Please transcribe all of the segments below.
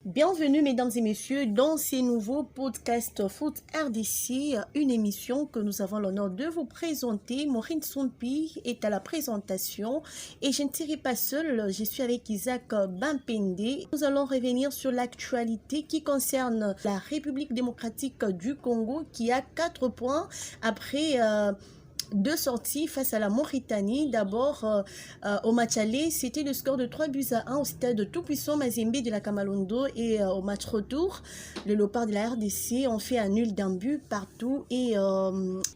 Bienvenue mesdames et messieurs dans ces nouveaux podcasts Foot RDC, une émission que nous avons l'honneur de vous présenter. Maureen Soumpi est à la présentation et je ne serai pas seule, je suis avec Isaac Bampende. Nous allons revenir sur l'actualité qui concerne la République démocratique du Congo qui a 4 points après... deux sorties face à la Mauritanie. D'abord, au match aller, c'était le score de 3-1 au stade tout-puissant Mazembe de la Kamalondo et au match retour, le Léopard de la RDC ont fait un nul d'un but partout. Et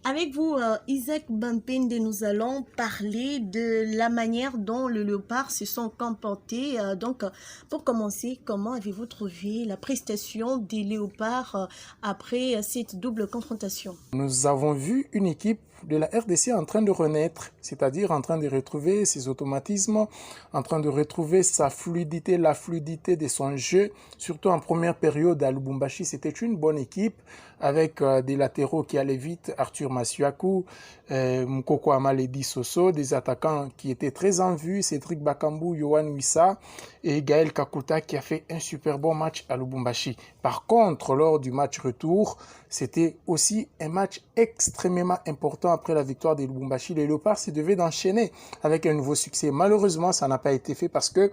avec vous, Isaac Bampende, nous allons parler de la manière dont le Léopard se sont comportés. Donc, pour commencer, comment avez-vous trouvé la prestation des Léopards après cette double confrontation? Nous avons vu une équipe de la RDC en train de renaître, c'est-à-dire en train de retrouver ses automatismes, en train de retrouver sa fluidité, la fluidité de son jeu, surtout en première période à Lubumbashi. C'était une bonne équipe avec des latéraux qui allaient vite, Arthur Masuaku, Mukoko Amaledi Soso, des attaquants qui étaient très en vue, Cédric Bakambu, Yohan Wissa et Gaël Kakuta qui a fait un super bon match à Lubumbashi. Par contre, lors du match retour, c'était aussi un match extrêmement important après la victoire des Lubumbashi. Les Léopards se devaient d'enchaîner avec un nouveau succès. Malheureusement, ça n'a pas été fait parce que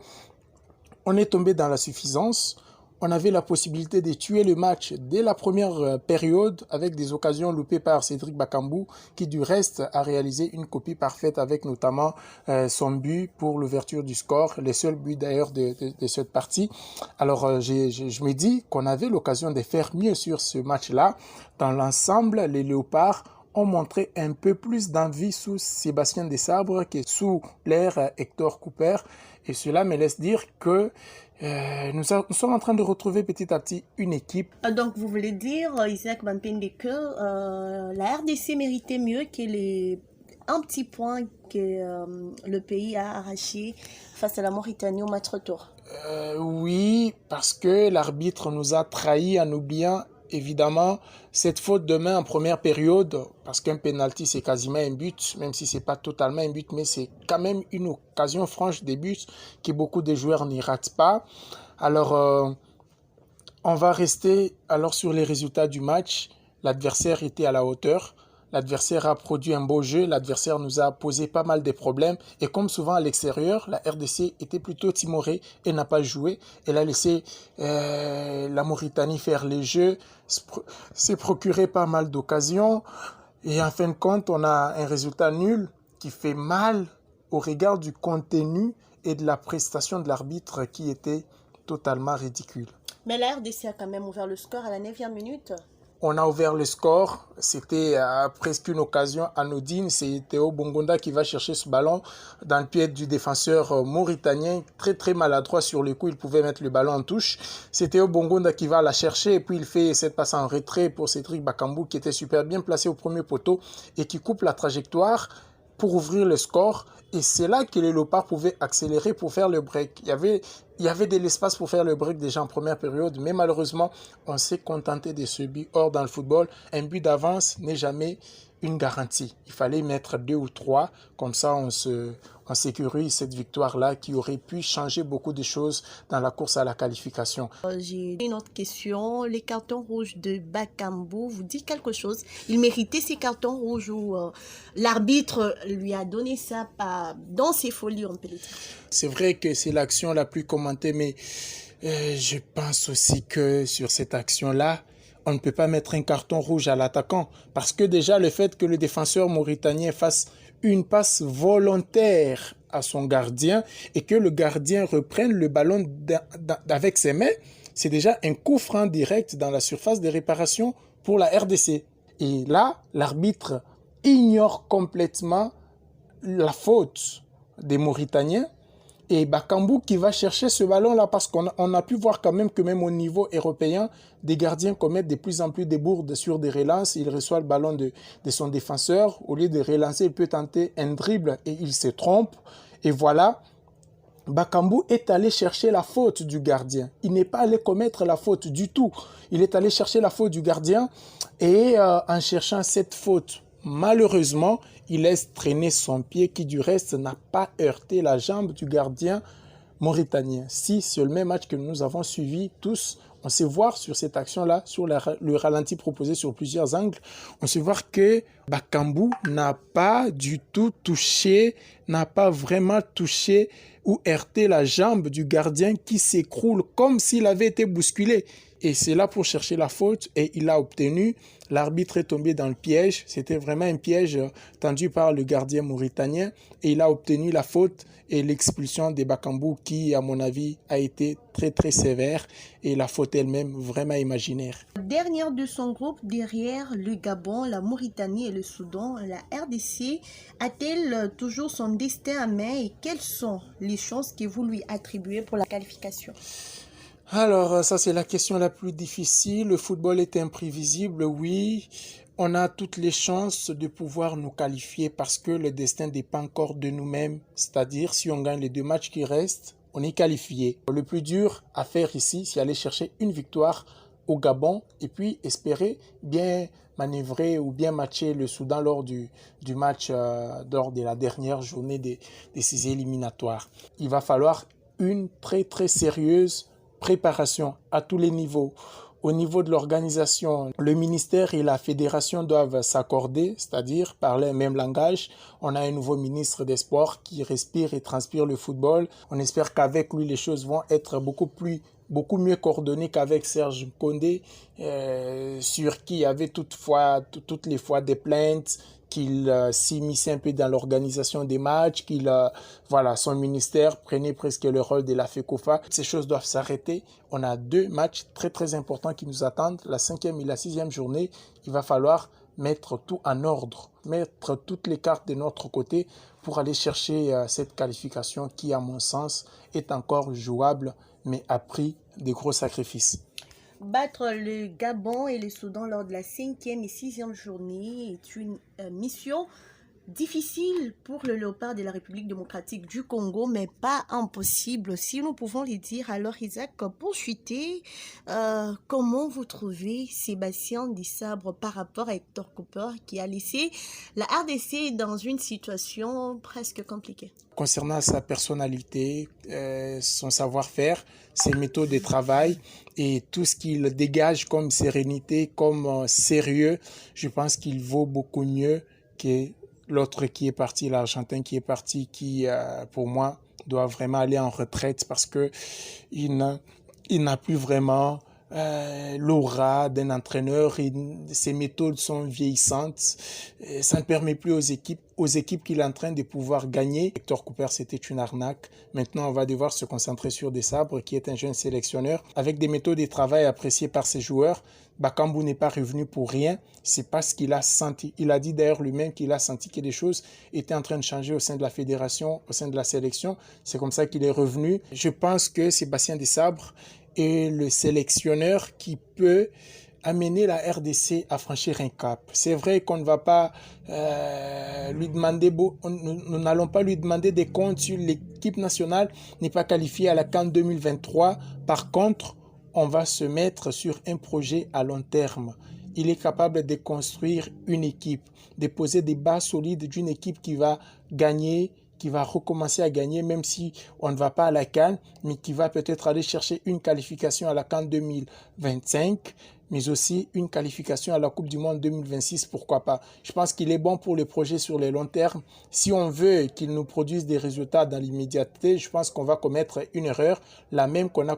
on est tombé dans la suffisance. On avait la possibilité de tuer le match dès la première période avec des occasions loupées par Cédric Bakambu qui du reste a réalisé une copie parfaite avec notamment son but pour l'ouverture du score, le seul but d'ailleurs de cette partie. Alors je me dis qu'on avait l'occasion de faire mieux sur ce match-là. Dans l'ensemble, les Léopards ont montré un peu plus d'envie sous Sébastien Desabre que sous l'ère Hector Cooper. Et cela me laisse dire que nous sommes en train de retrouver petit à petit une équipe. Donc vous voulez dire, Isaac Bampende, que la RDC méritait mieux que un petit point que le pays a arraché face à la Mauritanie au match retour? Oui, parce que l'arbitre nous a trahis en oubliant évidemment cette faute de main en première période, parce qu'un penalty c'est quasiment un but, même si c'est pas totalement un but, mais c'est quand même une occasion franche des buts que beaucoup de joueurs n'y ratent pas. Alors on va rester alors sur les résultats du match. L'adversaire était à la hauteur. L'adversaire a produit un beau jeu, l'adversaire nous a posé pas mal de problèmes et comme souvent à l'extérieur, la RDC était plutôt timorée et n'a pas joué. Elle a laissé la Mauritanie faire les jeux, s'est procuré pas mal d'occasions et en fin de compte, on a un résultat nul qui fait mal au regard du contenu et de la prestation de l'arbitre qui était totalement ridicule. Mais la RDC a quand même ouvert le score à la 9e minute. On a ouvert le score, c'était presque une occasion anodine, c'est Théo Bongonda qui va chercher ce ballon dans le pied du défenseur mauritanien, très très maladroit sur le coup, il pouvait mettre le ballon en touche. C'est Théo Bongonda qui va la chercher et puis il fait cette passe en retrait pour Cédric Bakambu qui était super bien placé au premier poteau et qui coupe la trajectoire pour ouvrir le score. Et c'est là que les Léopards pouvaient accélérer pour faire le break. Il y avait de l'espace pour faire le break déjà en première période, mais malheureusement, on s'est contenté de ce but. Or, dans le football, un but d'avance n'est jamais une garantie. Il fallait mettre 2 ou 3, comme ça on sécurise cette victoire-là qui aurait pu changer beaucoup de choses dans la course à la qualification. J'ai une autre question. Les cartons rouges de Bakambu vous dit quelque chose? Il méritait ces cartons rouges ou l'arbitre lui a donné ça dans ses folies, on peut le dire? C'est vrai que c'est l'action la plus commentée, mais je pense aussi que sur cette action-là, on ne peut pas mettre un carton rouge à l'attaquant parce que déjà le fait que le défenseur mauritanien fasse une passe volontaire à son gardien et que le gardien reprenne le ballon avec ses mains, c'est déjà un coup franc direct dans la surface de réparation pour la RDC. Et là, l'arbitre ignore complètement la faute des Mauritaniens. Et Bakambu qui va chercher ce ballon-là parce qu'on a pu voir quand même que même au niveau européen, des gardiens commettent de plus en plus des bourdes sur des relances. Il reçoit le ballon de son défenseur. Au lieu de relancer, il peut tenter un dribble et il se trompe. Et voilà, Bakambu est allé chercher la faute du gardien. Il n'est pas allé commettre la faute du tout. Il est allé chercher la faute du gardien et en cherchant cette faute, malheureusement, il laisse traîner son pied qui du reste n'a pas heurté la jambe du gardien mauritanien. Si c'est le même match que nous avons suivi tous, on sait voir sur cette action-là, sur le ralenti proposé sur plusieurs angles, on sait voir que Bakambu n'a pas du tout touché, n'a pas vraiment touché ou heurté la jambe du gardien qui s'écroule comme s'il avait été bousculé. Et c'est là pour chercher la faute et il l'a obtenu. L'arbitre est tombé dans le piège. C'était vraiment un piège tendu par le gardien mauritanien et il a obtenu la faute et l'expulsion de Bakambu qui, à mon avis, a été très très sévère et la faute elle-même vraiment imaginaire. Dernière de son groupe, derrière le Gabon, la Mauritanie et le Soudan, la RDC a-t-elle toujours son destin à main et quelles sont les chances que vous lui attribuez pour la qualification? Alors, ça c'est la question la plus difficile. Le football est imprévisible, oui. On a toutes les chances de pouvoir nous qualifier parce que le destin dépend encore de nous-mêmes. C'est-à-dire, si on gagne les 2 matchs qui restent, on est qualifié. Le plus dur à faire ici, c'est aller chercher une victoire au Gabon et puis espérer bien manœuvrer ou bien matcher le Soudan lors du match, lors de la dernière journée de ces éliminatoires. Il va falloir une très très sérieuse préparation à tous les niveaux. Au niveau de l'organisation, le ministère et la fédération doivent s'accorder, c'est-à-dire parler le même langage. On a un nouveau ministre des Sports qui respire et transpire le football. On espère qu'avec lui, les choses vont être beaucoup mieux coordonnées qu'avec Serge Condé, sur qui il y avait toutes les fois des plaintes, qu'il s'immisçait un peu dans l'organisation des matchs, son ministère prenait presque le rôle de la FECOFA. Ces choses doivent s'arrêter. On a 2 matchs très très importants qui nous attendent, la 5e et la 6e journée. Il va falloir mettre tout en ordre, mettre toutes les cartes de notre côté pour aller chercher cette qualification qui, à mon sens, est encore jouable, mais a pris des gros sacrifices. Battre le Gabon et le Soudan lors de la 5e et 6e journée est une mission difficile pour le léopard de la République démocratique du Congo, mais pas impossible, si nous pouvons le dire. Alors Isaac, pour chuter, comment vous trouvez Sébastien Desabre par rapport à Hector Cooper qui a laissé la RDC dans une situation presque compliquée? Concernant sa personnalité, son savoir-faire, ses méthodes de travail et tout ce qu'il dégage comme sérénité, comme sérieux, je pense qu'il vaut beaucoup mieux que l'autre qui est parti, l'Argentin qui est parti, qui, pour moi, doit vraiment aller en retraite parce que il n'a plus vraiment l'aura d'un entraîneur et ses méthodes sont vieillissantes. Et ça ne permet plus aux équipes qu'il est en train de pouvoir gagner. Hector Cooper, c'était une arnaque. Maintenant, on va devoir se concentrer sur Desabre, qui est un jeune sélectionneur, avec des méthodes de travail appréciées par ses joueurs. Bakambu n'est pas revenu pour rien, c'est parce qu'il a senti. Il a dit d'ailleurs lui-même qu'il a senti que des choses étaient en train de changer au sein de la fédération, au sein de la sélection. C'est comme ça qu'il est revenu. Je pense que Sébastien Desabre est le sélectionneur qui peut amener la RDC à franchir un cap. C'est vrai qu'on ne va pas lui demander, nous n'allons pas lui demander des comptes sur l'équipe nationale n'est pas qualifiée à la CAN 2023. Par contre, on va se mettre sur un projet à long terme. Il est capable de construire une équipe, de poser des bases solides d'une équipe qui va gagner, qui va recommencer à gagner, même si on ne va pas à la CAN, mais qui va peut-être aller chercher une qualification à la CAN 2025, mais aussi une qualification à la Coupe du Monde 2026, pourquoi pas. Je pense qu'il est bon pour le projet sur le long terme. Si on veut qu'il nous produise des résultats dans l'immédiateté, je pense qu'on va commettre une erreur, la même qu'on a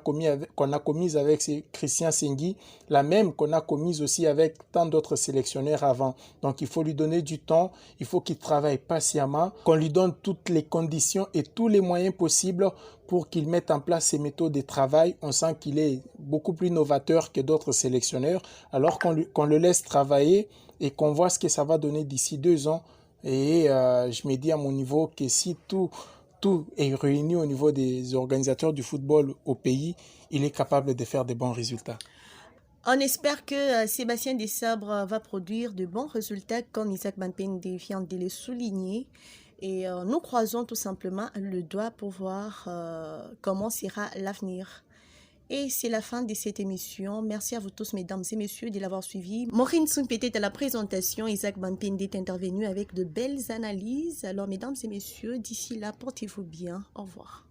commise avec Christian Sengui, la même qu'on a commise aussi avec tant d'autres sélectionneurs avant. Donc il faut lui donner du temps, il faut qu'il travaille patiemment, qu'on lui donne toutes les conditions et tous les moyens possibles pour qu'il mette en place ses méthodes de travail. On sent qu'il est beaucoup plus novateur que d'autres sélectionneurs, alors qu'on le laisse travailler et qu'on voit ce que ça va donner d'ici 2 ans. Et je me dis à mon niveau que si tout est réuni au niveau des organisateurs du football au pays, il est capable de faire de bons résultats. On espère que Sébastien Desabre va produire de bons résultats comme Isaac Banpende vient de le souligner. Et nous croisons tout simplement le doigt pour voir comment sera l'avenir. Et c'est la fin de cette émission. Merci à vous tous, mesdames et messieurs, de l'avoir suivi. Maureen Soumpetet à la présentation. Isaac Banpende est intervenu avec de belles analyses. Alors, mesdames et messieurs, d'ici là, portez-vous bien. Au revoir.